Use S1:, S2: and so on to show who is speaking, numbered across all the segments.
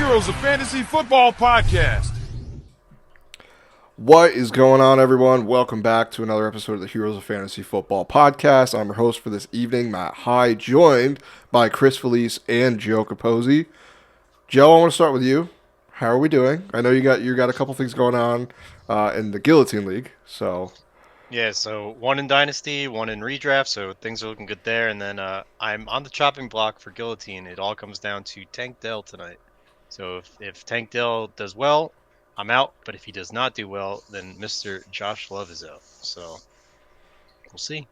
S1: Heroes of Fantasy Football podcast.
S2: What is going on, everyone? Welcome back to another episode of the Heroes of Fantasy Football podcast. I'm your host for this evening, Matt High, joined by Chris Felice and Joe Capozzi. Joe, I want to start with you. How are we doing? I know you got a couple things going on in the Guillotine League, so...
S3: Yeah, so one in Dynasty, one in Redraft, so things are looking good there. And then I'm on the chopping block for Guillotine. It all comes down to Tank Dell tonight. So if Tank Dell does well, I'm out. But if he does not do well, then Mr. Josh Love is out. So we'll see.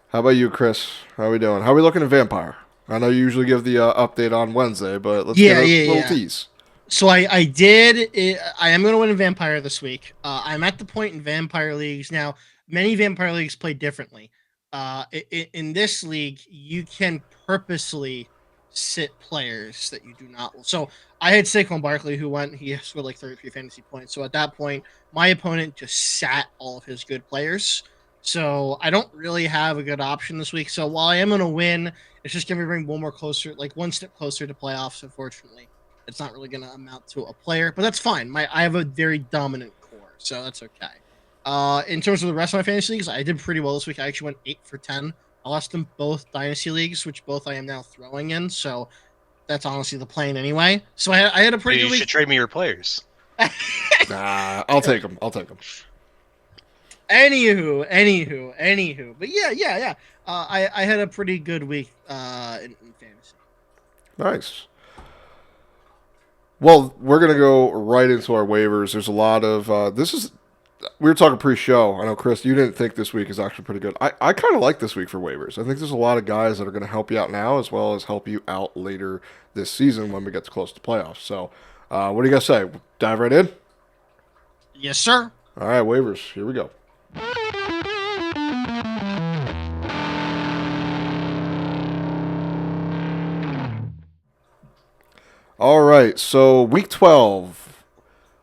S2: How about you, Chris? How are we doing? How are we looking at Vampire? I know you usually give the update on Wednesday, but let's get a little tease.
S4: So I am going to win a Vampire this week. I'm at the point in Vampire leagues now. Many Vampire leagues play differently. In this league, you can purposely sit players that you do not. So I had Saquon Barkley he scored like 33 fantasy points. So at that point, my opponent just sat all of his good players. So I don't really have a good option this week. So while I am going to win, it's just going to bring one step closer to playoffs, unfortunately. It's not really going to amount to a player, but that's fine. I have a very dominant core, so that's okay. In terms of the rest of my fantasy leagues, I did pretty well this week. I actually went 8 for 10. I lost in both dynasty leagues, which both I am now throwing in, so that's honestly the plan anyway. So I had a pretty good week.
S3: You should trade me your players.
S2: I'll take them.
S4: Anywho. But yeah. I had a pretty good week in fantasy.
S2: Nice. Well, we're going to go right into our waivers. There's a lot of... we were talking pre-show. I know, Chris, you didn't think this week is actually pretty good. I kind of like this week for waivers. I think there's a lot of guys that are going to help you out now as well as help you out later this season when we get close to playoffs. So, what do you guys say? Dive right in?
S4: Yes, sir.
S2: All right, waivers. Here we go. All right, so week 12,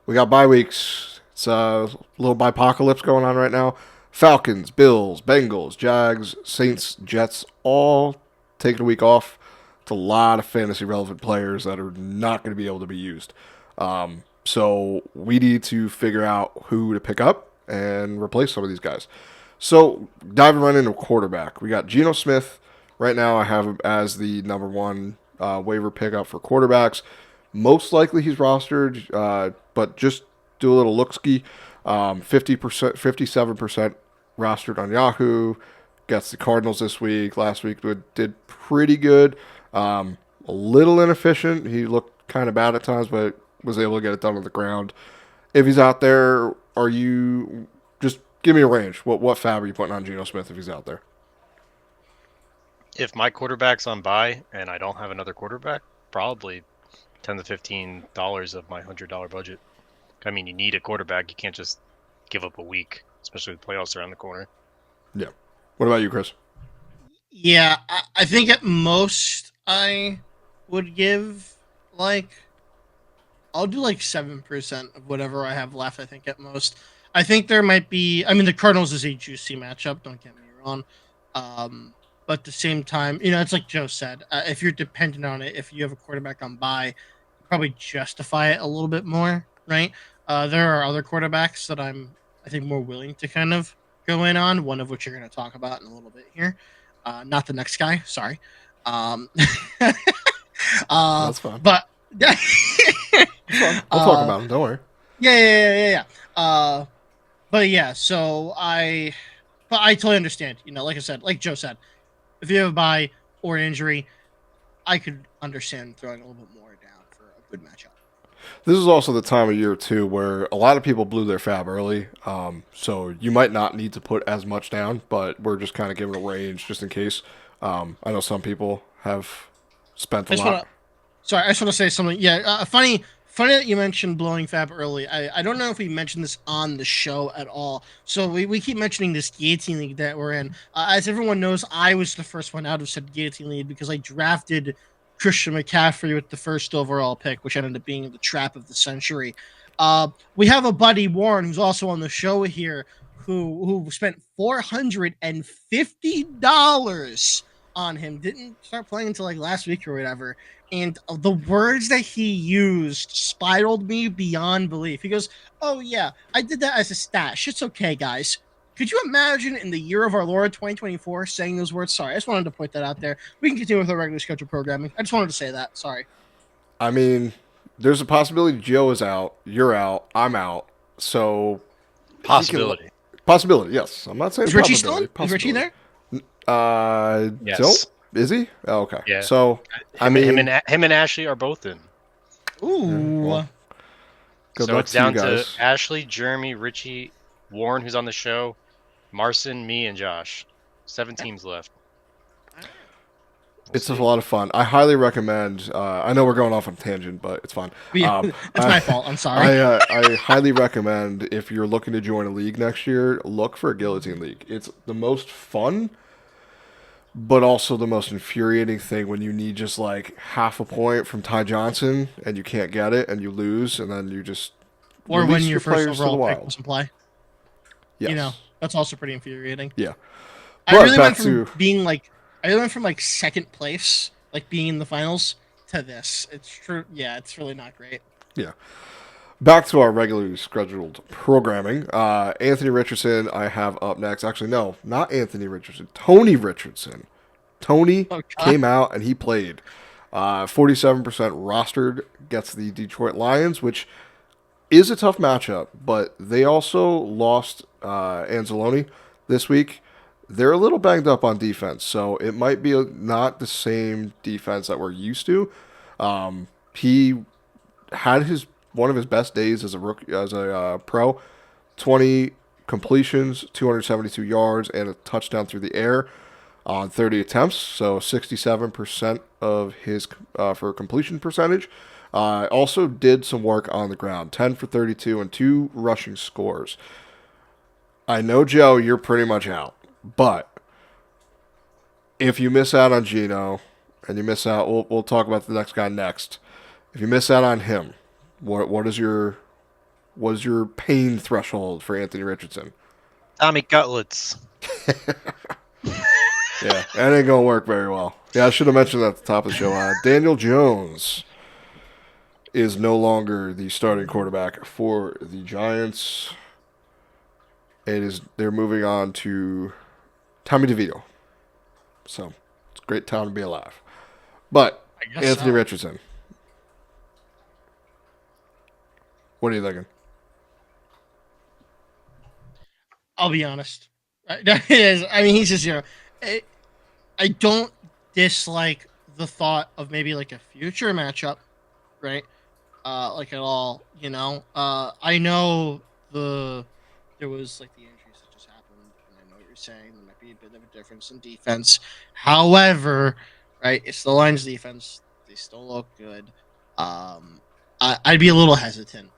S2: we got bye weeks. It's a little Byepocolypse going on right now. Falcons, Bills, Bengals, Jags, Saints, Jets, all taking a week off. It's a lot of fantasy-relevant players that are not going to be able to be used. So we need to figure out who to pick up and replace some of these guys. So diving right into quarterback, we got Geno Smith. Right now I have him as the number one waiver pickup for quarterbacks. Most likely he's rostered, but just do a little look-ski. 50%, 57% rostered on Yahoo. Gets the Cardinals this week. Last week did pretty good. A little inefficient. He looked kind of bad at times, but was able to get it done on the ground. If he's out there, just give me a range. What fab are you putting on Geno Smith if he's out there?
S3: If my quarterback's on bye and I don't have another quarterback, probably $10 to $15 of my $100 budget. I mean, you need a quarterback. You can't just give up a week, especially with playoffs around the corner.
S2: Yeah. What about you, Chris?
S4: Yeah, I think at most I would give I'll do 7% of whatever I have left, I think, at most. I think there might be, the Cardinals is a juicy matchup, don't get me wrong. But at the same time, it's like Joe said, if you're dependent on it, if you have a quarterback on bye, you probably justify it a little bit more, right? There are other quarterbacks that I think, more willing to kind of go in on, one of which you're going to talk about in a little bit here. Not the next guy, sorry.
S2: That's fine.
S4: But
S2: we'll talk about him, don't worry.
S4: Yeah. But yeah, so I totally understand. Like I said, like Joe said, if you have a bye or an injury, I could understand throwing a little bit more down for a good matchup.
S2: This is also the time of year, too, where a lot of people blew their fab early. So you might not need to put as much down, but we're just kind of giving a range just in case. I know some people have spent a lot.
S4: I just want to say something. Yeah, funny that you mentioned blowing fab early. I don't know if we mentioned this on the show at all. So we keep mentioning this Guillotine League that we're in. As everyone knows, I was the first one out of said Guillotine League because I drafted Christian McCaffrey with the first overall pick, which ended up being the trap of the century. We have a buddy, Warren, who's also on the show here, who spent $450 on him. Didn't start playing until like last week or whatever. And the words that he used spiraled me beyond belief. He goes, "Oh yeah, I did that as a stat. Shit's okay, guys." Could you imagine in the year of our Lord 2024 saying those words? Sorry, I just wanted to point that out there. We can continue with our regular schedule programming. I just wanted to say that. Sorry.
S2: I mean, there's a possibility Joe is out, you're out, I'm out. So
S3: Possibility.
S2: Possibility, yes. I'm not saying
S4: Is Richie still?
S2: probability.
S4: Is Richie there?
S3: Yes.
S2: So, is he? Oh, okay.
S3: Yeah.
S2: So,
S3: Him and Ashley are both in.
S4: Ooh.
S2: well, good
S3: So
S2: luck
S3: it's down
S2: to you
S3: to
S2: guys.
S3: Ashley, Jeremy, Richie, Warren, who's on the show, Marcin, me, and Josh. 7 teams left.
S2: It's a lot of fun. I highly recommend. I know we're going off on a tangent, but it's fun.
S4: It's my fault. I'm sorry.
S2: I highly recommend if you're looking to join a league next year, look for a guillotine league. It's the most fun, but also the most infuriating thing when you need just like half a point from Ty Johnson and you can't get it and you lose and then you just
S4: Or
S2: release
S4: when your first
S2: players to the
S4: overall pick
S2: wild.
S4: doesn't play.
S2: Yes.
S4: You know, that's also pretty infuriating.
S2: Yeah.
S4: I
S2: But
S4: really
S2: back
S4: went from being like, second place, like being in the finals, to this. It's true. Yeah, it's really not great.
S2: Yeah. Back to our regularly scheduled programming. Anthony Richardson, I have up next. Actually, no, not Anthony Richardson. Tony Richardson. Tony came out and he played. 47% rostered, gets the Detroit Lions, which is a tough matchup, but they also lost Anzalone this week. They're a little banged up on defense, so it might be not the same defense that we're used to. He had one of his best days as a rookie, as a pro. 20 completions, 272 yards, and a touchdown through the air on 30 attempts. So 67% of his for completion percentage. Also did some work on the ground, 10 for 32 and 2 rushing scores. I know, Joe, you're pretty much out. But if you miss out on Geno, and you miss out, we'll talk about the next guy next. If you miss out on him, what is your pain threshold for Anthony Richardson?
S3: Tommy Cutlets.
S2: Yeah, that ain't gonna work very well. Yeah, I should have mentioned that at the top of the show. Daniel Jones is no longer the starting quarterback for the Giants. They're moving on to Tommy DeVito. So, it's a great time to be alive. But, Anthony Richardson. What are you thinking?
S4: I'll be honest. He's just, I don't dislike the thought of maybe like a future matchup, right? Like at all, I know there was like the injuries that just happened, and I know what you're saying. There might be a bit of a difference in defense. However, right, it's the Lions defense. They still look good. I'd be a little hesitant,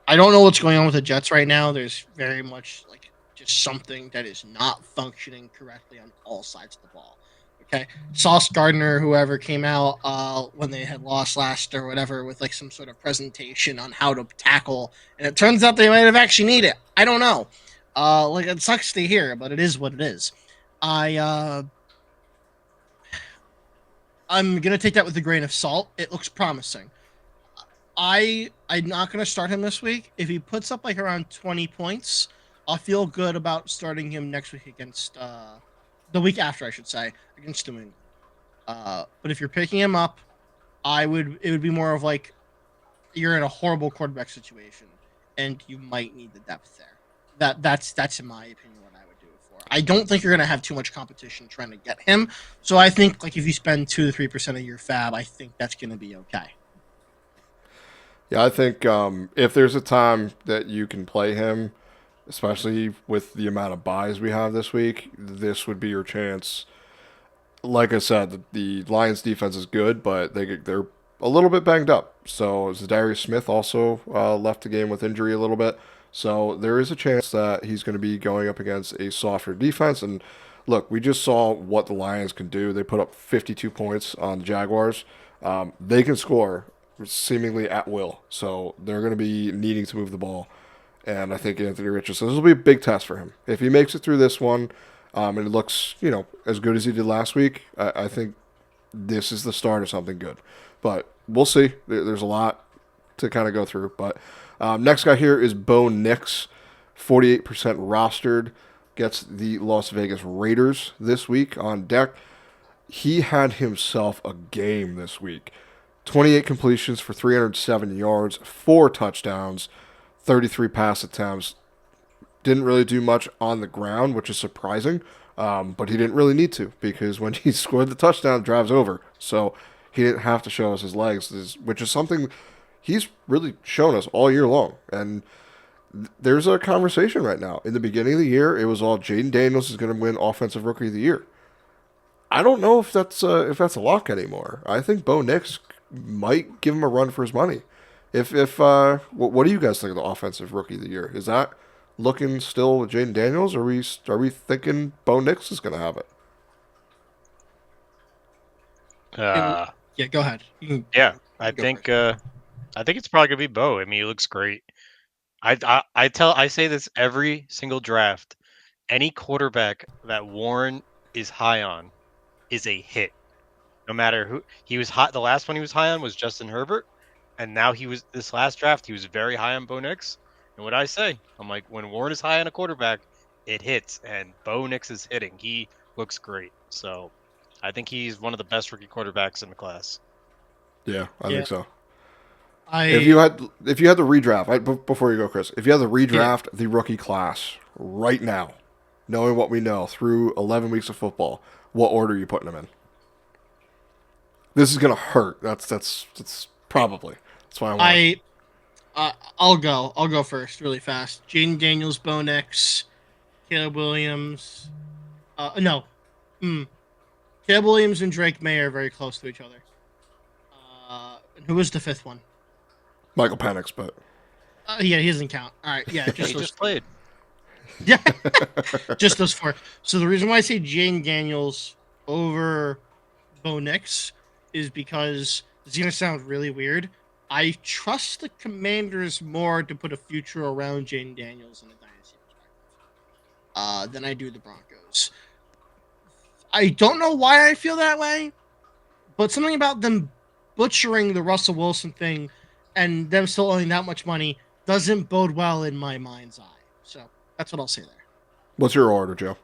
S4: I don't know what's going on with the Jets right now. There's very much like just something that is not functioning correctly on all sides of the ball. Okay, Sauce Gardner, whoever came out when they had lost last or whatever, with like some sort of presentation on how to tackle, and it turns out they might have actually needed it. I don't know. Like it sucks to hear, but it is what it is. I'm gonna take that with a grain of salt. It looks promising. I'm not gonna start him this week. If he puts up like around 20 points, I'll feel good about starting him next week against the week after, I should say, against New England. But if you're picking him up, it would be more of like you're in a horrible quarterback situation and you might need the depth there. That's in my opinion what I would do it for. I don't think you're gonna have too much competition trying to get him. So I think like if you spend 2 to 3% of your fab, I think that's gonna be okay.
S2: Yeah, I think if there's a time that you can play him, especially with the amount of buys we have this week, this would be your chance. Like I said, the Lions defense is good, but they're a little bit banged up. So Demario Smith also left the game with injury a little bit. So there is a chance that he's going to be going up against a softer defense. And look, we just saw what the Lions can do. They put up 52 points on the Jaguars. They can score seemingly at will. So they're going to be needing to move the ball. And I think Anthony Richardson, this will be a big test for him. If he makes it through this one, And it looks, as good as he did last week. I think this is the start of something good. But we'll see. There's a lot to kind of go through. But next guy here is Bo Nix, 48% rostered. Gets the Las Vegas Raiders this week on deck. He had himself a game this week. 28 completions for 307 yards, 4 touchdowns, 33 pass attempts. Didn't really do much on the ground, which is surprising. But he didn't really need to, because when he scored the touchdown, the drive's over. So he didn't have to show us his legs, which is something he's really shown us all year long. And there's a conversation right now. In the beginning of the year, it was all Jayden Daniels is going to win Offensive Rookie of the Year. I don't know if that's a lock anymore. I think Bo Nix might give him a run for his money. What do you guys think of the Offensive Rookie of the Year? Is that looking still with Jayden Daniels, or are we thinking Bo Nix is going to have it?
S4: Yeah, go ahead.
S3: I think it's probably gonna be Bo. I mean, he looks great. I say this every single draft. Any quarterback that Warren is high on is a hit. No matter who he was high. The last one he was high on was Justin Herbert, and now this last draft he was very high on Bo Nix. And what I say, I'm like, when Warren is high on a quarterback, it hits, and Bo Nix is hitting. He looks great. So I think he's one of the best rookie quarterbacks in the class.
S2: Yeah, I think so.
S4: If
S2: you had the redraft, before you go, Chris, if you had the redraft the rookie class right now, knowing what we know through 11 weeks of football, what order are you putting them in? This is gonna hurt. That's probably. That's why
S4: I'll go first really fast. Jayden Daniels, Bo Nix, Caleb Williams. Caleb Williams and Drake May are very close to each other. And who was the fifth one?
S2: Michael Penix, but
S4: yeah, he doesn't count. All right, yeah,
S3: He just played.
S4: Yeah, just those 4. So the reason why I say Jayden Daniels over Bo Nix is because it's going to sound really weird. I trust the Commanders more to put a future around Jayden Daniels in a dynasty perspective than I do the Broncos. I don't know why I feel that way, but something about them butchering the Russell Wilson thing and them still owing that much money doesn't bode well in my mind's eye. So that's what I'll say there.
S2: What's your order, Joe?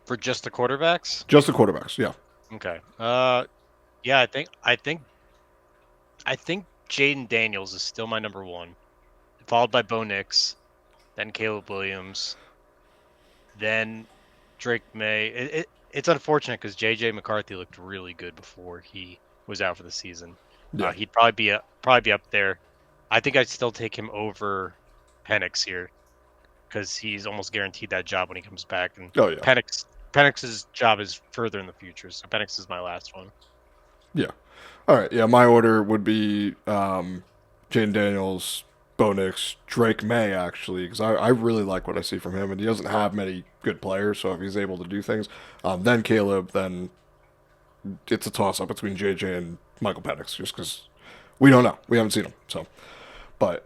S3: For just the quarterbacks?
S2: Just the quarterbacks, yeah.
S3: Okay. Yeah, I think Jayden Daniels is still my number 1, followed by Bo Nix, then Caleb Williams, then Drake May. It's unfortunate because J.J. McCarthy looked really good before he was out for the season.
S2: Yeah.
S3: He'd probably be up there. I think I'd still take him over Penix here because he's almost guaranteed that job when he comes back. And Penix's job is further in the future, so Penix is my last one.
S2: Yeah. All right. Yeah, my order would be Jayden Daniels, Bo Nix, Drake May, actually, because I really like what I see from him, and he doesn't have many good players, so if he's able to do things. Then Caleb, then it's a toss-up between JJ and Michael Penix, just because we don't know. We haven't seen him. So, but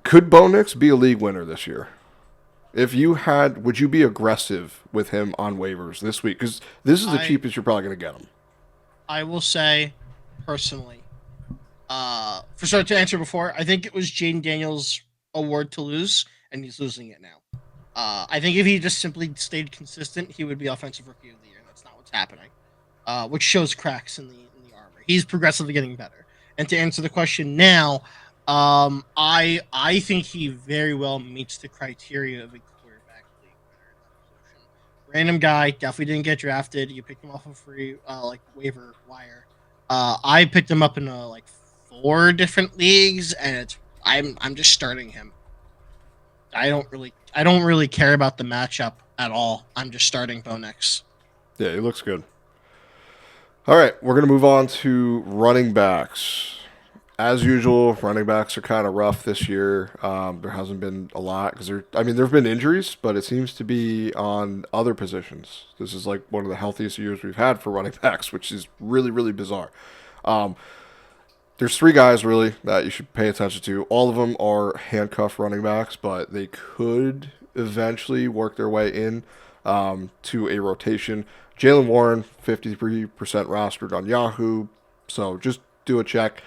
S2: could Bo Nix be a league winner this year? If you had, would you be aggressive with him on waivers this week? Because this is the cheapest you're probably going to get him. I
S4: will say, personally, for start to answer before, I think it was Jayden Daniels' award to lose, and he's losing it now. I think if he just simply stayed consistent, he would be Offensive Rookie of the Year. That's not what's happening, which shows cracks in the armor. He's progressively getting better. And to answer the question now, I think he very well meets the criteria of a quarterback league winner in that position. Random guy, definitely didn't get drafted. You picked him off of free waiver wire. I picked him up in 4 different leagues, and I'm just starting him. I don't really care about the matchup at all. I'm just starting Bo Nix.
S2: Yeah, he looks good. All right, we're gonna move on to running backs. As usual, running backs are kind of rough this year. There hasn't been a lot because there have been injuries, but it seems to be on other positions. This is like one of the healthiest years we've had for running backs, which is really, really bizarre. There's 3 guys really that you should pay attention to. All of them are handcuff running backs, but they could eventually work their way in to a rotation. Jaylen Warren, 53% rostered on Yahoo, so just do a check.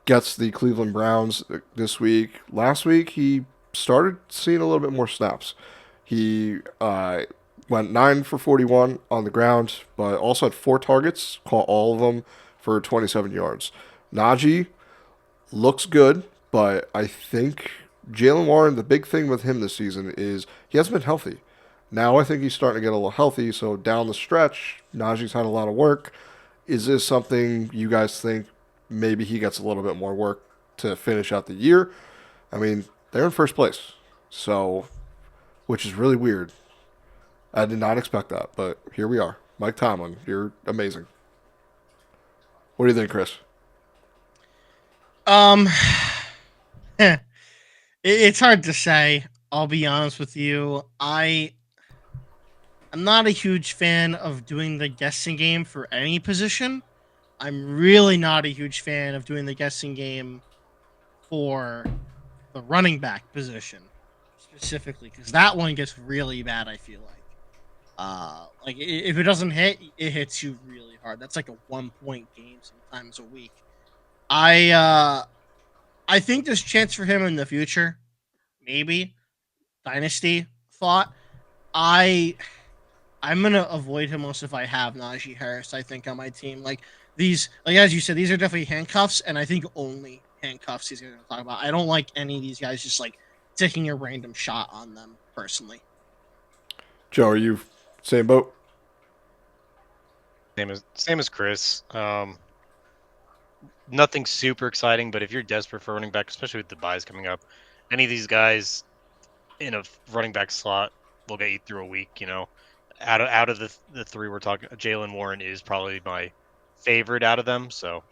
S2: Gets the Cleveland Browns this week. Last week, he started seeing a little bit more snaps. He went 9 for 41 on the ground, but also had 4 targets, caught all of them for 27 yards. Najee looks good, but I think Jaylen Warren, the big thing with him this season is he hasn't been healthy. Now I think he's starting to get a little healthy, so down the stretch, Najee's had a lot of work. Is this something you guys think maybe he gets a little bit more work to finish out the year? I mean, they're in first place, so, which is really weird. I did not expect that, but here we are. Mike Tomlin, you're amazing. What do you think, Chris?
S4: It's hard to say. I'll be honest with you. I'm not a huge fan of doing the guessing game for any position. I'm really not a huge fan of doing the guessing game for the running back position specifically, because that one gets really bad, I feel like. Like if it doesn't hit, it hits you really hard. That's like a 1-point game sometimes a week. I think there's chance for him in the future. Maybe. Dynasty thought. I'm gonna avoid him most if I have Najee Harris, I think, on my team. Like these, like as you said, these are definitely handcuffs, and I think only handcuffs he's gonna talk about. I don't like any of these guys just like taking a random shot on them personally.
S2: Joe, are you same boat?
S3: Same as Chris. Nothing super exciting, but if you're desperate for running back, especially with the buys coming up, any of these guys in a running back slot will get you through a week. You know, out of the 3 we're talking, Jaylen Warren is probably my favorite out of them. So,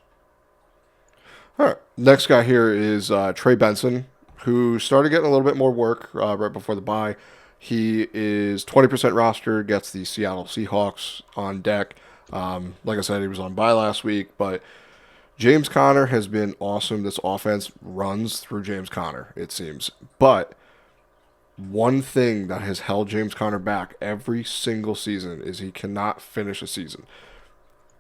S2: all right, next guy here is Trey Benson, who started getting a little bit more work right before the bye. He is 20% roster, gets the Seattle Seahawks on deck. Like I said, he was on bye last week, but James Conner has been awesome. This offense runs through James Conner, it seems. But one thing that has held James Conner back every single season is he cannot finish a season.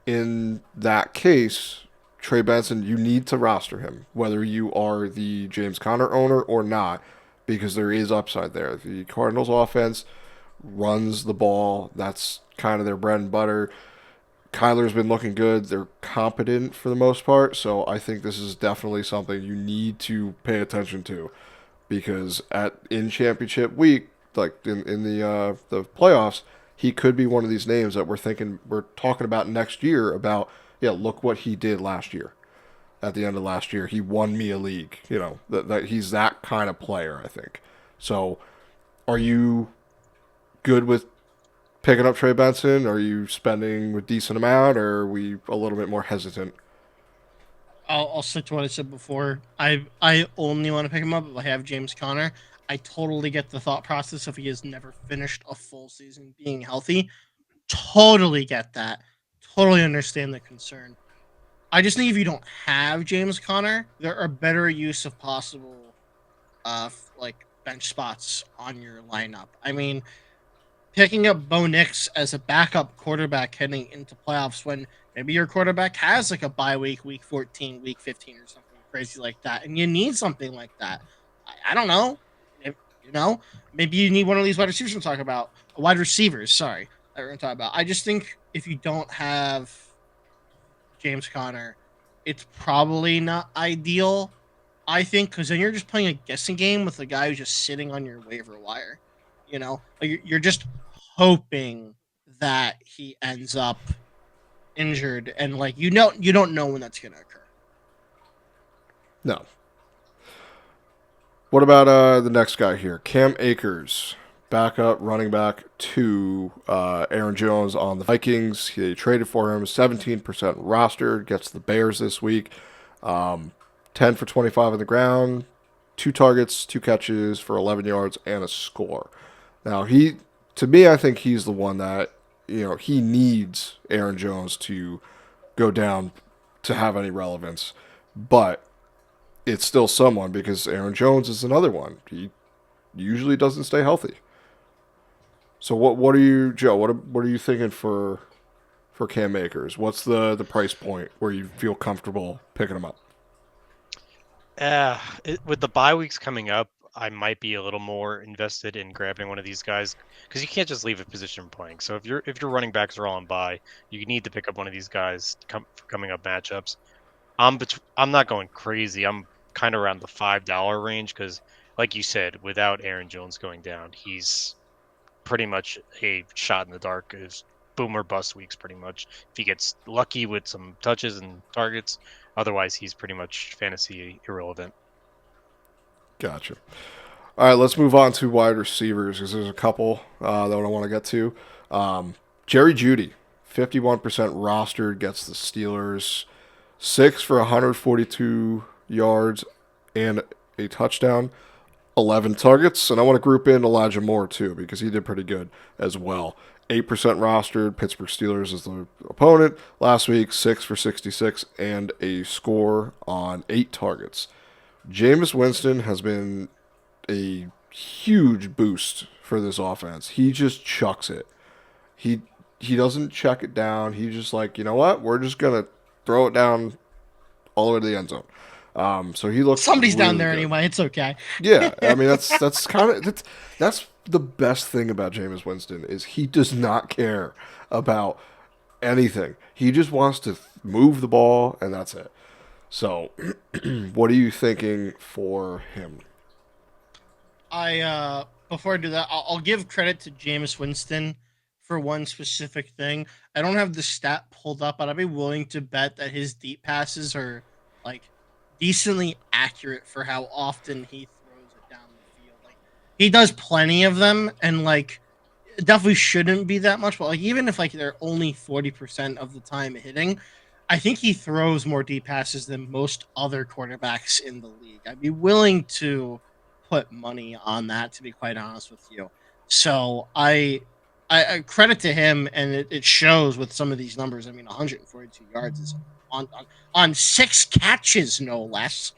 S2: In that case, Trey Benson, you need to roster him, whether you are the James Conner owner or not, because there is upside there. The Cardinals offense runs the ball. That's kind of their bread and butter. Kyler's been looking good. They're competent for the most part, so I think this is definitely something you need to pay attention to, because in championship week, like in the playoffs, he could be one of these names that we're talking about next year. About look what he did last year. At the end of last year, he won me a league. You know that he's that kind of player, I think. So, are you good with picking up Trey Benson? Are you spending a decent amount, or are we a little bit more hesitant?
S4: I'll stick to what I said before. I only want to pick him up if I have James Conner. I totally get the thought process if he has never finished a full season being healthy. Totally get that. Totally understand the concern. I just think if you don't have James Conner, there are better use of possible like bench spots on your lineup. I mean, picking up Bo Nix as a backup quarterback heading into playoffs when maybe your quarterback has like a bye week, week 14, week 15 or something crazy like that, and you need something like that. I don't know. Maybe you need one of these wide receivers to talk about. Wide receivers, sorry, that we're going to talk about. I just think if you don't have James Conner, it's probably not ideal, I think, because then you're just playing a guessing game with a guy who's just sitting on your waiver wire. You know, like you're just hoping that he ends up injured, and like you don't know when that's going to occur.
S2: No. What about the next guy here? Cam Akers, backup running back to Aaron Jones on the Vikings. They traded for him, 17% rostered, gets the Bears this week. 10 for 25 on the ground, 2 targets, 2 catches for 11 yards and a score. Now, to me, I think he's the one that, he needs Aaron Jones to go down to have any relevance. But it's still someone, because Aaron Jones is another one. He usually doesn't stay healthy. So what are you, Joe? What are you thinking for Cam Akers? What's the price point where you feel comfortable picking him up?
S3: With the bye weeks coming up, I might be a little more invested in grabbing one of these guys because you can't just leave a position playing. So if your running backs are all on bye, you need to pick up one of these guys for coming up matchups. I'm not going crazy. I'm kind of around the $5 range because, like you said, without Aaron Jones going down, he's pretty much a shot in the dark. Is boom or bust weeks pretty much. If he gets lucky with some touches and targets, otherwise he's pretty much fantasy irrelevant.
S2: Gotcha. All right, let's move on to wide receivers because there's a couple that I want to get to. Jerry Jeudy, 51% rostered, gets the Steelers, 6 for 142 yards and a touchdown, 11 targets. And I want to group in Elijah Moore too because he did pretty good as well. 8% rostered, Pittsburgh Steelers is the opponent. Last week, 6 for 66 and a score on 8 targets. Jameis Winston has been a huge boost for this offense. He just chucks it. He doesn't check it down. He's just like, you know what? We're just gonna throw it down all the way to the end zone. So he looks
S4: Somebody's
S2: really
S4: down there
S2: good.
S4: anyway. It's okay.
S2: Yeah, I mean that's kind of that's the best thing about Jameis Winston is he does not care about anything. He just wants to move the ball and that's it. So, what are you thinking for him?
S4: Before I do that, I'll give credit to Jameis Winston for one specific thing. I don't have the stat pulled up, but I'd be willing to bet that his deep passes are like decently accurate for how often he throws it down the field. Like he does plenty of them, and like it definitely shouldn't be that much. But like even if like they're only 40% of the time hitting, I think he throws more deep passes than most other quarterbacks in the league. I'd be willing to put money on that, to be quite honest with you. So I credit to him, and it shows with some of these numbers. I mean, 142 yards is on 6 catches, no less,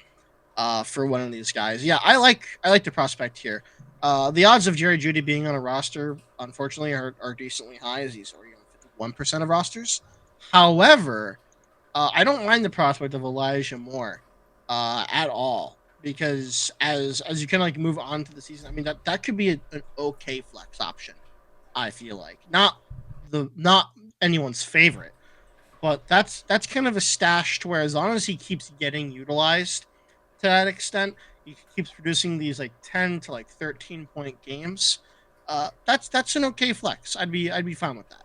S4: for one of these guys. Yeah, I like the prospect here. The odds of Jerry Jeudy being on a roster, unfortunately, are decently high, as he's already on 51% of rosters. However, I don't mind the prospect of Elijah Moore at all, because as you kind of like move on to the season, I mean that could be an okay flex option. I feel like not anyone's favorite, but that's kind of a stash to where as long as he keeps getting utilized to that extent, he keeps producing these like 10 to like 13 point games. That's an okay flex. I'd be fine with that.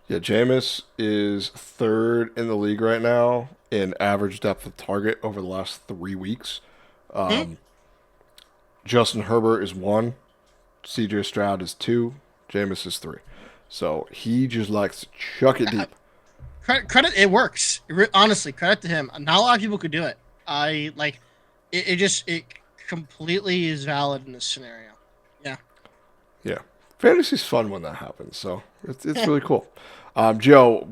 S2: Yeah, Jameis is 3rd in the league right now in average depth of target over the last 3 weeks. Justin Herbert is 1, CJ Stroud is 2, Jameis is 3. So he just likes to chuck it deep.
S4: Credit, it works. Honestly, credit to him. Not a lot of people could do it. I like it. It completely is valid in this scenario. Yeah.
S2: Yeah. Fantasy's fun when that happens, so it's really cool. Joe,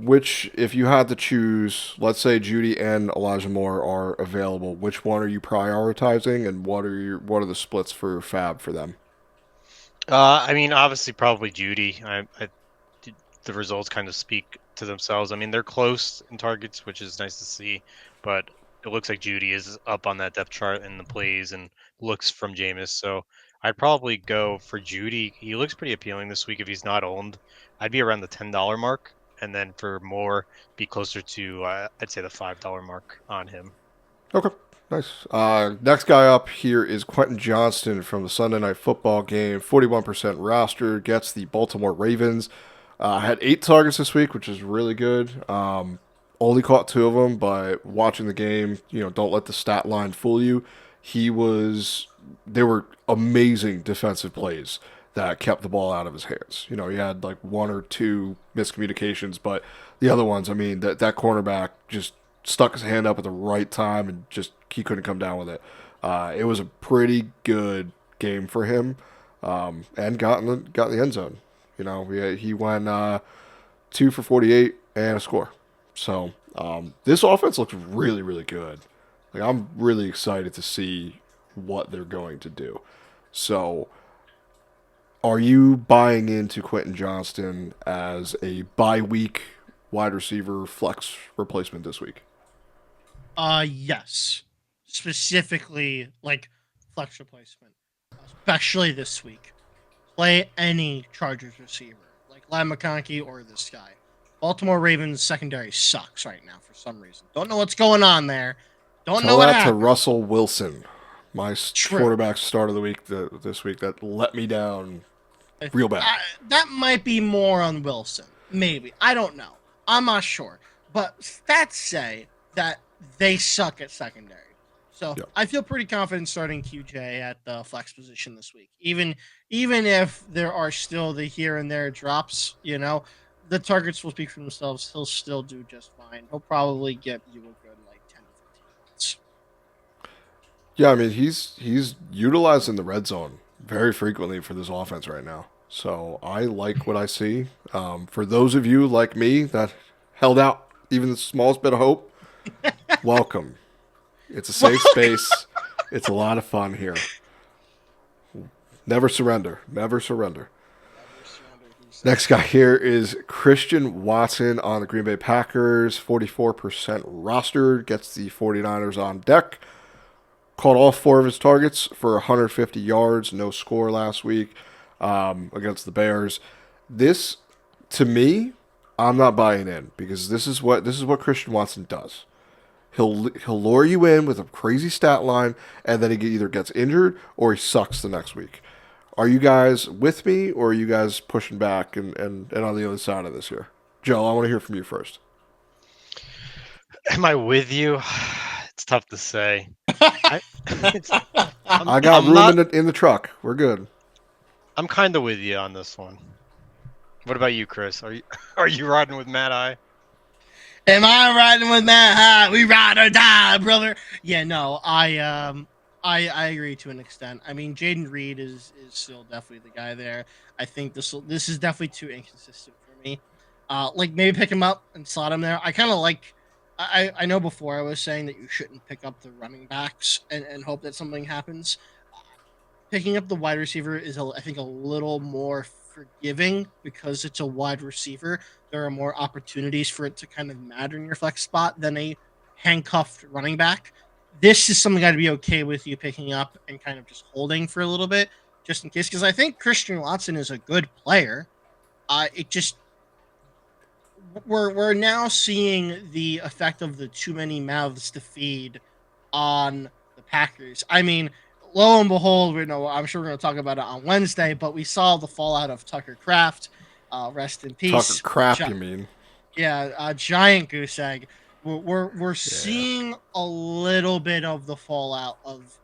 S2: if you had to choose, let's say Jeudy and Elijah Moore are available, which one are you prioritizing, and what are the splits for Fab for them?
S3: I mean, obviously, probably Jeudy. The results kind of speak to themselves. I mean, they're close in targets, which is nice to see, but it looks like Jeudy is up on that depth chart in the plays and looks from Jameis. So I'd probably go for Jeudy. He looks pretty appealing this week if he's not owned. I'd be around the $10 mark, and then for Moore, be closer to I'd say the $5 mark on him.
S2: Okay, nice. Next guy up here is Quentin Johnston from the Sunday Night Football game. 41% roster, gets the Baltimore Ravens. Had 8 targets this week, which is really good. Only caught 2 of them, but watching the game, don't let the stat line fool you. They were amazing defensive plays that kept the ball out of his hands. He had like 1 or 2 miscommunications, but the other ones, I mean, that cornerback just stuck his hand up at the right time and just he couldn't come down with it. It was a pretty good game for him, and got in the end zone. He went 2 for 48 and a score. So this offense looks really, really good. Like I'm really excited to see what they're going to do. So Are you buying into Quentin Johnston as a bye-week wide receiver flex replacement this week?
S4: Yes. Specifically, like, flex replacement. Especially this week. Play any Chargers receiver, like Lad McConkey or this guy. Baltimore Ravens secondary sucks right now for some reason. Don't know what's going on there. Don't know
S2: Tell
S4: what
S2: that to
S4: happened.
S2: Russell Wilson, my
S4: True.
S2: quarterback start of the week this week that let me down real bad.
S4: That might be more on Wilson. Maybe. I don't know. I'm not sure. But stats say that they suck at secondary. So
S2: Yeah.
S4: I feel pretty confident starting QJ at the flex position this week. Even if there are still the here and there drops, the targets will speak for themselves. He'll still do just fine. He'll probably get you a good 10 to 15 minutes.
S2: Yeah, I mean he's utilized in the red zone very frequently for this offense right now. So I like what I see. For those of you like me that held out even the smallest bit of hope, welcome. It's a safe space. It's a lot of fun here. Never surrender. Never surrender. Next guy here is Christian Watson on the Green Bay Packers. 44% rostered. Gets the 49ers on deck. Caught all 4 of his targets for 150 yards. No score last week against the Bears. This, to me, I'm not buying in because this is what Christian Watson does. He'll lure you in with a crazy stat line, and then he either gets injured or he sucks the next week. Are you guys with me, or are you guys pushing back and on the other side of this here? Joe, I want to hear from you first.
S3: Am I with you? It's tough to say.
S2: I got room in the truck. We're good.
S3: I'm kind of with you on this one. What about you, Chris? Are you riding with Matt I?
S4: Am I riding with Matt High? We ride or die, brother. Yeah, no, I agree to an extent. I mean, Jaden Reed is still definitely the guy there. I think this is definitely too inconsistent for me. Maybe pick him up and slot him there. I kind of like. I know before I was saying that you shouldn't pick up the running backs and hope that something happens. Picking up the wide receiver is, I think, a little more forgiving because it's a wide receiver. There are more opportunities for it to kind of matter in your flex spot than a handcuffed running back. This is something I'd be okay with you picking up and kind of just holding for a little bit, just in case, because I think Christian Watson is a good player. We're now seeing the effect of the too many mouths to feed on the Packers. I mean, lo and behold, I'm sure we're going to talk about it on Wednesday, but we saw the fallout of Tucker Kraft. Rest in peace.
S2: Tucker Kraft, you mean?
S4: Yeah, giant goose egg. We're seeing a little bit of the fallout of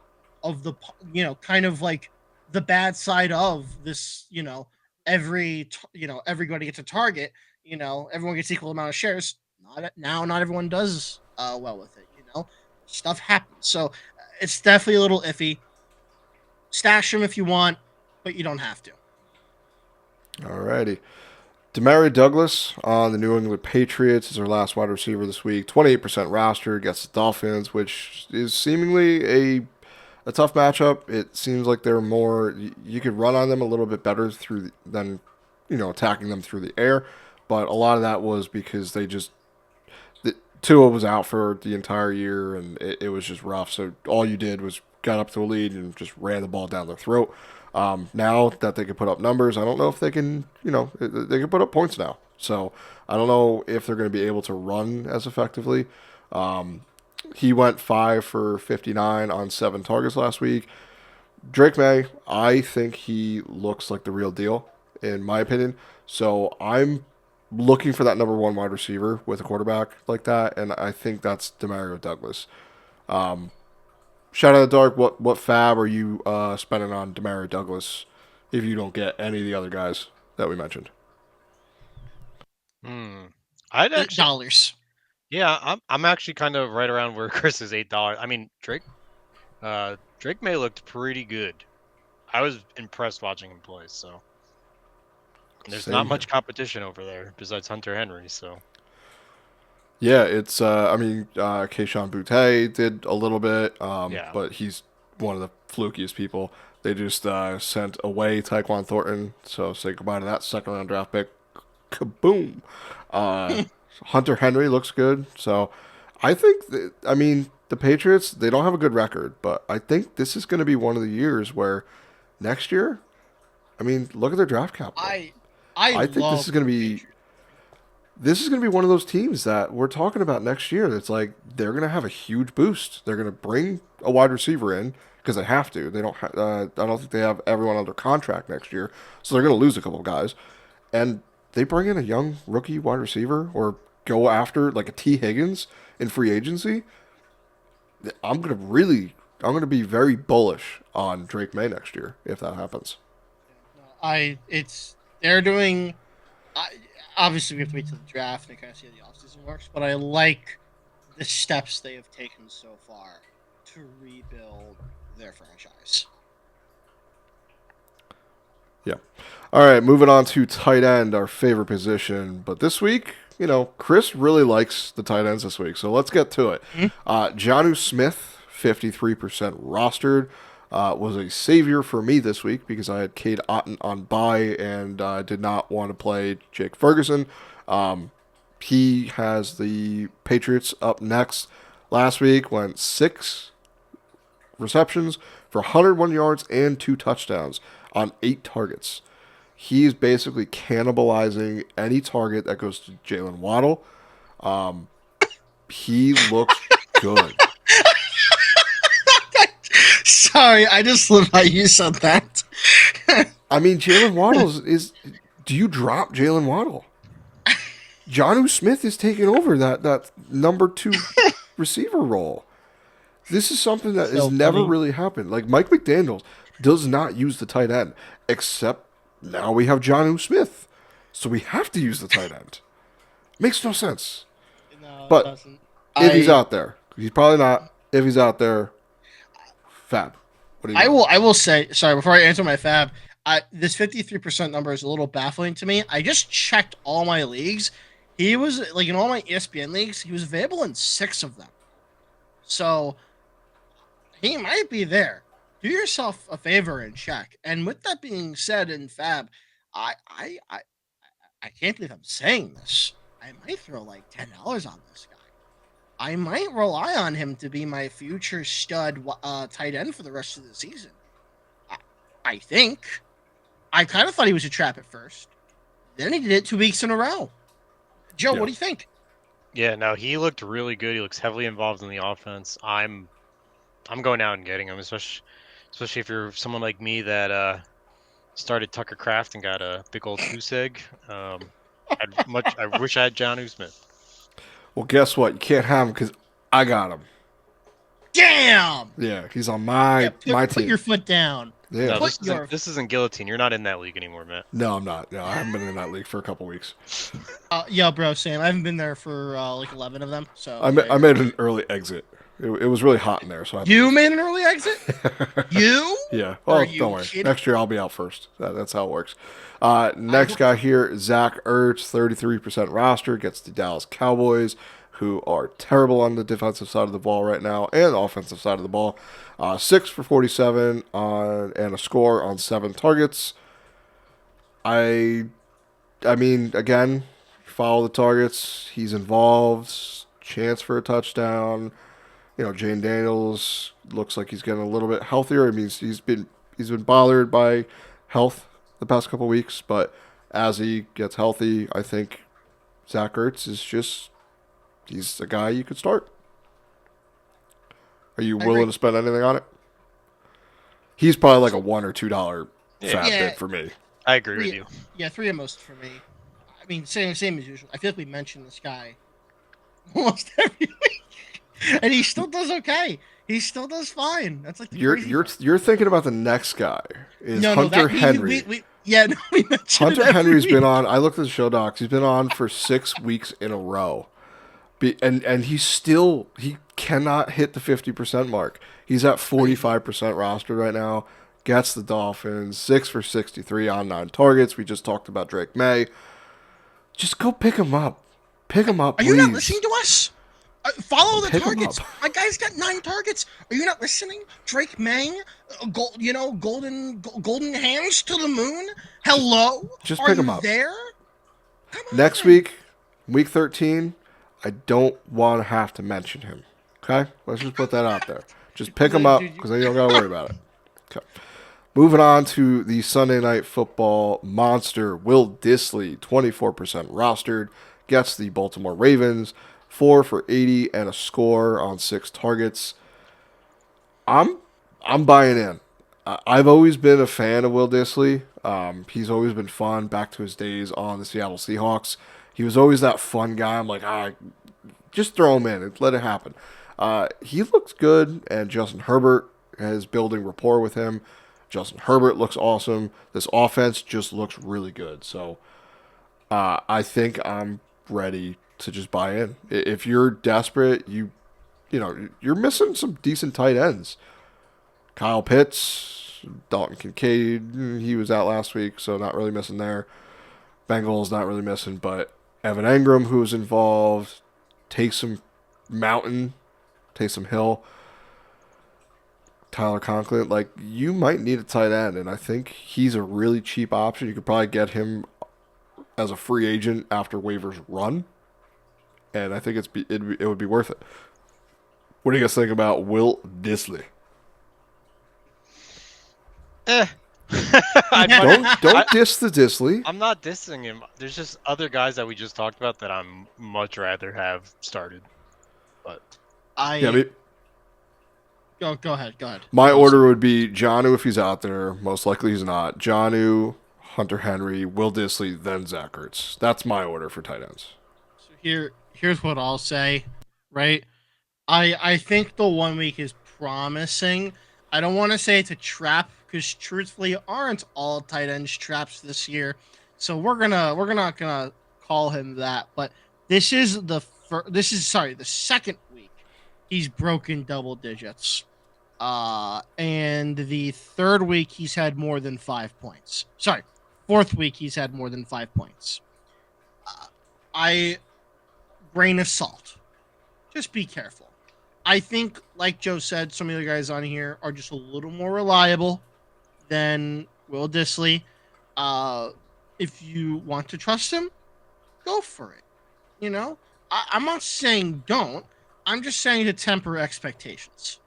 S4: the kind of like the bad side of this. Everybody gets a target. Everyone gets equal amount of shares. Not everyone does well with it. Stuff happens. So it's definitely a little iffy. Stash him if you want, but you don't have to.
S2: Alrighty. Demario Douglass on the New England Patriots is our last wide receiver this week. 28% roster, gets the Dolphins, which is seemingly a tough matchup. It seems like they're more, you could run on them a little bit better than attacking them through the air. But a lot of that was because Tua was out for the entire year, and it was just rough. So all you did was got up to a lead and just ran the ball down their throat. Now that they can put up numbers, I don't know if they can, they can put up points now. So I don't know if they're going to be able to run as effectively. He went 5 for 59 on 7 targets last week. Drake May, I think he looks like the real deal, in my opinion. So I'm looking for that number 1 wide receiver with a quarterback like that, and I think that's Demario Douglass. Shout out to Dark. What fab are you spending on Demario Douglass if you don't get any of the other guys that we mentioned?
S3: I'd actually
S4: dollars.
S3: Yeah, I'm actually kind of right around where Chris is $8. I mean, Drake May looked pretty good. I was impressed watching him play. So there's not much competition over there besides Hunter Henry. So.
S2: Yeah, it's Keyshawn Boutte did a little bit, but he's one of the flukiest people. They just sent away Tyquan Thornton, so say goodbye to that second-round draft pick. Kaboom! Hunter Henry looks good, so I think the Patriots, they don't have a good record, but I think this is going to be one of the years where next year, look at their draft capital.
S4: I
S2: think this is going to be one of those teams that we're talking about next year. That's like they're going to have a huge boost. They're going to bring a wide receiver in because they have to. They don't. I don't think they have everyone under contract next year, so they're going to lose a couple of guys. And they bring in a young rookie wide receiver or go after like a T. Higgins in free agency. I'm going to be very bullish on Drake May next year if that happens.
S4: They're doing. Obviously, we have to wait till the draft and kind of see how the offseason works. But I like the steps they have taken so far to rebuild their franchise.
S2: Yeah. All right, moving on to tight end, our favorite position. But this week, Chris really likes the tight ends this week, so let's get to it. Jonnu Smith, 53% rostered, was a savior for me this week because I had Cade Otton on bye and did not want to play Jake Ferguson. He has the Patriots up next. Last week went 6 receptions for 101 yards and 2 touchdowns on 8 targets. He's basically cannibalizing any target that goes to Jaylen Waddle. He looks good.
S4: Sorry, I just love how you said that.
S2: Jaylen Waddle is. Do you drop Jaylen Waddle? Jonnu Smith is taking over that number 2 receiver role. This is something that has never really happened. Like Mike McDaniels does not use the tight end, except now we have Jonnu Smith, so we have to use the tight end. Makes no sense.
S4: No,
S2: but
S4: it doesn't.
S2: If he's out there, he's probably not. If he's out there, fab. What do you
S4: I will say, sorry, before I answer my fab, this 53% number is a little baffling to me. I just checked all my leagues. He was, in all my ESPN leagues, he was available in 6 of them. So, he might be there. Do yourself a favor and check. And with that being said, in fab, I can't believe I'm saying this. I might throw like $10 on this guy. I might rely on him to be my future stud tight end for the rest of the season. I think. I kind of thought he was a trap at first. Then he did it 2 weeks in a row. Joe, what do you think?
S3: Yeah, no, he looked really good. He looks heavily involved in the offense. I'm going out and getting him, especially if you're someone like me that started Tucker Kraft and got a big old goose egg. I wish I had Jonnu Smith.
S2: Well, guess what? You can't have him because I got him.
S4: Damn!
S2: Yeah, he's on my team.
S4: Put your foot down.
S2: Yeah.
S3: No, this isn't guillotine. You're not in that league anymore, Matt.
S2: No, I'm not. No, I haven't been in that league for a couple weeks.
S4: Yeah, bro, same. I haven't been there for 11 of them. So
S2: I made an early exit. It was really hot in there, so
S4: you made an early exit. You?
S2: Yeah. Well, don't worry.
S4: Kidding?
S2: Next year I'll be out first. That's how it works. Next guy here, Zach Ertz, 33% roster, gets the Dallas Cowboys, who are terrible on the defensive side of the ball right now and the offensive side of the ball. 6 for 47 and a score on 7 targets. I mean, again, follow the targets. He's involved. Chance for a touchdown. Jane Daniels looks like he's getting a little bit healthier. I mean, he's been bothered by health the past couple weeks, but as he gets healthy, I think Zach Ertz is he's a guy you could start. Are you willing to spend anything on it? He's probably like a $1 or $2 fat bit for me.
S3: I agree with you.
S4: Yeah, 3 at most for me. I mean, same as usual. I feel like we mentioned this guy almost every week. And he still does okay. He still does fine. That's like
S2: you're thinking about the next guy is Hunter Henry.
S4: We mentioned
S2: Hunter Henry's been on. I looked at the show docs. He's been on for 6 weeks in a row, and he cannot hit the 50% mark. He's at 45% rostered right now. Gets the Dolphins 6 for 63 on 9 targets. We just talked about Drake May. Just go pick him up. Pick him up, please.
S4: Are you not listening to us? Follow the
S2: Pick 'em
S4: targets.
S2: up.
S4: My guy's got 9 targets. Are you not listening? Drake Mang, golden hands to the moon. Hello,
S2: Just
S4: are
S2: pick 'em
S4: you
S2: up.
S4: there? Come on.
S2: Next week, week 13, I don't want to have to mention him. Okay? Let's just put that out there. Just pick him up because then you don't got to worry about it. Okay. Moving on to the Sunday Night Football monster, Will Dissly, 24% rostered, gets the Baltimore Ravens, 4 for 80 and a score on 6 targets. I'm buying in. I've always been a fan of Will Dissly. He's always been fun. Back to his days on the Seattle Seahawks, he was always that fun guy. I'm like, just throw him in and let it happen. He looks good, and Justin Herbert is building rapport with him. Justin Herbert looks awesome. This offense just looks really good. So I think I'm ready to just buy in. If you're desperate, you're missing some decent tight ends. Kyle Pitts, Dalton Kincaid, he was out last week, so not really missing there. Bengals not really missing, but Evan Engram, who's involved, Taysom Mountain, Taysom Hill, Tyler Conklin, like, you might need a tight end, and I think he's a really cheap option. You could probably get him as a free agent after waivers run, and I think it would be worth it. What do you guys think about Will Dissly?
S3: Don't
S2: Diss the Dissly.
S3: I'm not dissing him. There's just other guys that we just talked about that I'm much rather have started. But
S4: Go ahead.
S2: My order would be Jonnu if he's out there. Most likely he's not. Jonnu, Hunter Henry, Will Dissly, then Zach Ertz. That's my order for tight ends.
S4: So here's what I'll say, right? I think the 1 week is promising. I don't want to say it's a trap because truthfully aren't all tight ends traps this year. So we're not gonna call him that. But this is the second week he's broken double digits. And the third week he's had more than 5 points. Sorry, fourth week he's had more than 5 points. Grain of salt. Just be careful. I think, like Joe said, some of the guys on here are just a little more reliable than Will Dissly. If you want to trust him, go for it. You know, I'm not saying don't. I'm just saying to temper expectations.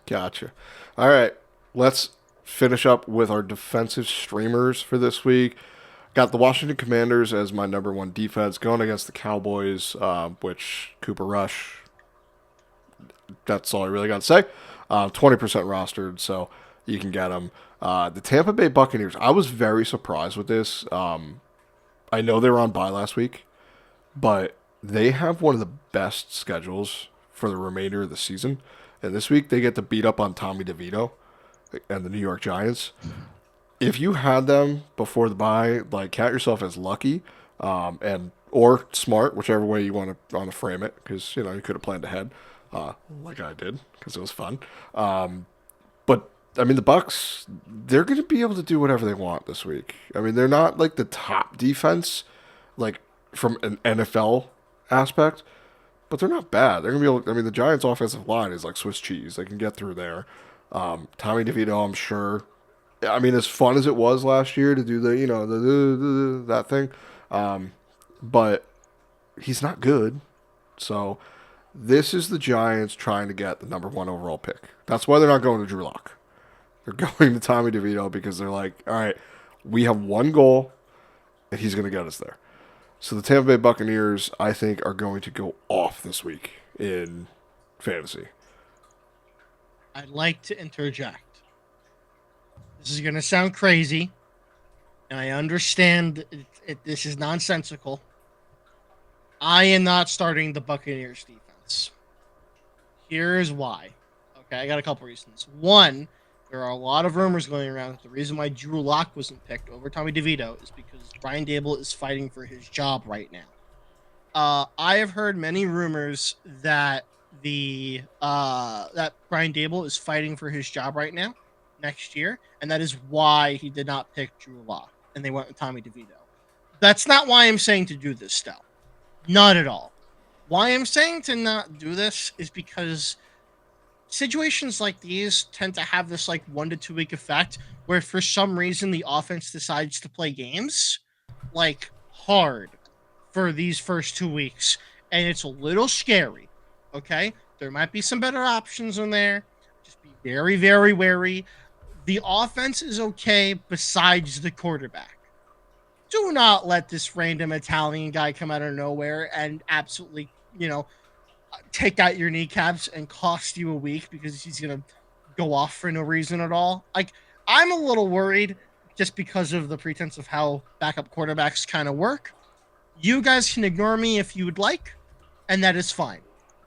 S2: Gotcha. All right, let's finish up with our defensive streamers for this week. Got the Washington Commanders as my number 1 defense going against the Cowboys, which Cooper Rush, that's all I really got to say. 20% rostered, so you can get them. The Tampa Bay Buccaneers, I was very surprised with this. I know they were on bye last week, but they have one of the best schedules for the remainder of the season. And this week they get to beat up on Tommy DeVito and the New York Giants. If you had them before the bye, like, count yourself as lucky, or smart, whichever way you want to frame it, because you could have planned ahead, like I did, because it was fun. But I mean, the Bucs, they're going to be able to do whatever they want this week. I mean, they're not like the top defense, like from an NFL aspect, but they're not bad. They're going to be able. I mean, the Giants' offensive line is like Swiss cheese. They can get through there. Tommy DeVito, I'm sure. I mean, as fun as it was last year to do that thing, but he's not good. So this is the Giants trying to get the number 1 overall pick. That's why they're not going to Drew Lock. They're going to Tommy DeVito because they're like, all right, we have one goal, and he's going to get us there. So the Tampa Bay Buccaneers, I think, are going to go off this week in fantasy.
S4: I'd like to interject. This is going to sound crazy, and I understand this is nonsensical. I am not starting the Buccaneers defense. Here's why. Okay, I got a couple reasons. One, there are a lot of rumors going around that the reason why Drew Lock wasn't picked over Tommy DeVito is because Brian Daboll is fighting for his job right now. I have heard many rumors that that Brian Daboll is fighting for his job right now next year, and that is why he did not pick Drew Lock, and they went with Tommy DeVito. That's not why I'm saying to do this stuff. Not at all. Why I'm saying to not do this is because situations like these tend to have this like 1 to 2 week effect where for some reason the offense decides to play games like hard for these first 2 weeks, and it's a little scary. Okay, there might be some better options in there. Just be very, very wary. The offense is okay besides the quarterback. Do not let this random Italian guy come out of nowhere and absolutely, take out your kneecaps and cost you a week because he's going to go off for no reason at all. Like, I'm a little worried just because of the pretense of how backup quarterbacks kind of work. You guys can ignore me if you would like, and that is fine.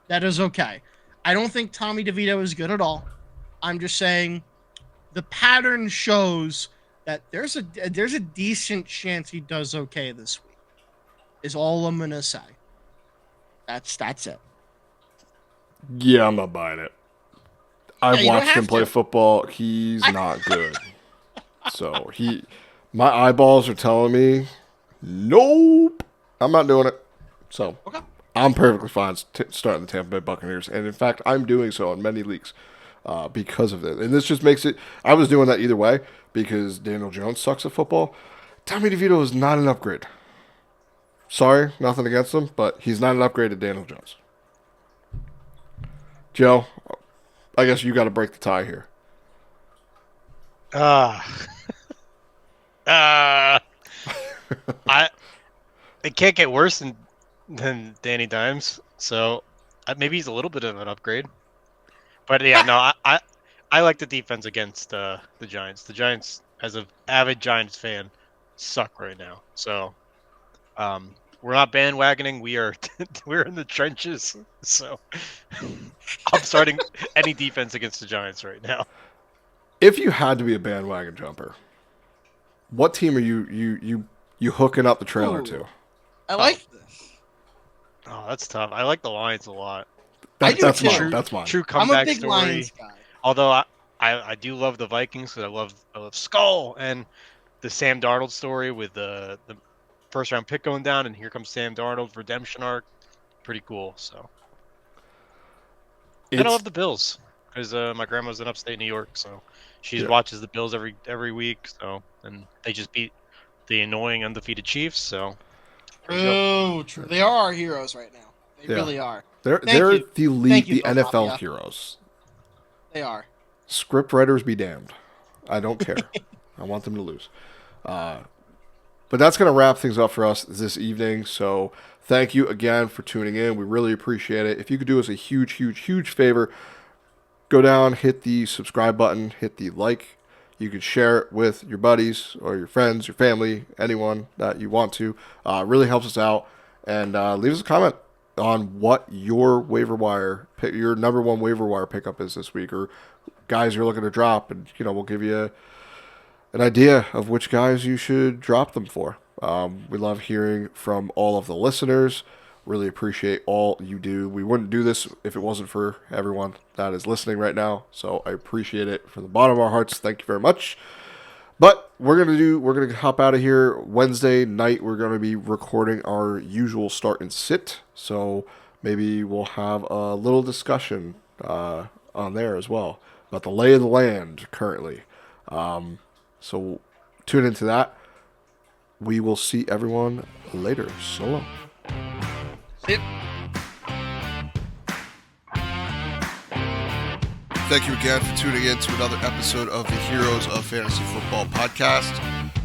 S4: That is okay. I don't think Tommy DeVito is good at all. I'm just saying the pattern shows that there's a decent chance he does okay this week. Is all I'm gonna say. That's it.
S2: Yeah, I'm not buying it. I've watched him play
S4: to.
S2: football. He's not good. So my eyeballs are telling me, nope, I'm not doing it. So
S4: Okay.
S2: I'm perfectly fine starting the Tampa Bay Buccaneers, and in fact, I'm doing so in many leagues because of this. And this just makes it. I was doing that either way because Daniel Jones sucks at football. Tommy DeVito is not an upgrade. Sorry, nothing against him, but he's not an upgrade to Daniel Jones. Joe, I guess you got to break the tie here.
S3: It can't get worse than Danny Dimes, so maybe he's a little bit of an upgrade. But yeah, no, I like the defense against the Giants. The Giants, as an avid Giants fan, suck right now. So we're not bandwagoning. We're in the trenches. So I'm starting any defense against the Giants right now.
S2: If you had to be a bandwagon jumper, what team are you hooking up the trailer to?
S4: I like this.
S3: Oh, that's tough. I like the Lions a lot.
S2: That's mine.
S3: True comeback
S4: I'm a big
S3: story.
S4: Lions guy.
S3: Although I do love the Vikings because I love Skull and the Sam Darnold story with the first round pick going down, and here comes Sam Darnold redemption arc. Pretty cool. So and I love the Bills because my grandma's in upstate New York, so she watches the Bills every week. So and they just beat the annoying undefeated Chiefs. So
S4: true. They are our heroes right now. They really are.
S2: They're the league, the NFL heroes.
S4: They are.
S2: Script writers be damned. I don't care. I want them to lose. But that's going to wrap things up for us this evening. So thank you again for tuning in. We really appreciate it. If you could do us a huge, huge, huge favor, go down, hit the subscribe button, hit the like. You could share it with your buddies or your friends, your family, anyone that you want to. Really helps us out. And leave us a comment on what your your number one waiver wire pickup is this week, or guys you're looking to drop, and we'll give you an idea of which guys you should drop them for. We love hearing from all of the listeners. Really appreciate all you do. We wouldn't do this if it wasn't for everyone that is listening right now. So I appreciate it from the bottom of our hearts. Thank you very much. But we're gonna hop out of here. Wednesday night we're gonna be recording our usual start and sit. So maybe we'll have a little discussion on there as well about the lay of the land currently. So tune into that. We will see everyone later. So long.
S4: See ya.
S2: Thank you again for tuning in to another episode of the Heroes of Fantasy Football podcast.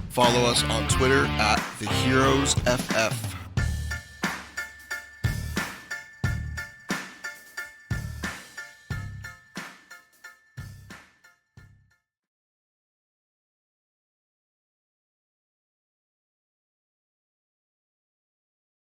S2: Follow us on Twitter at TheHeroesFF.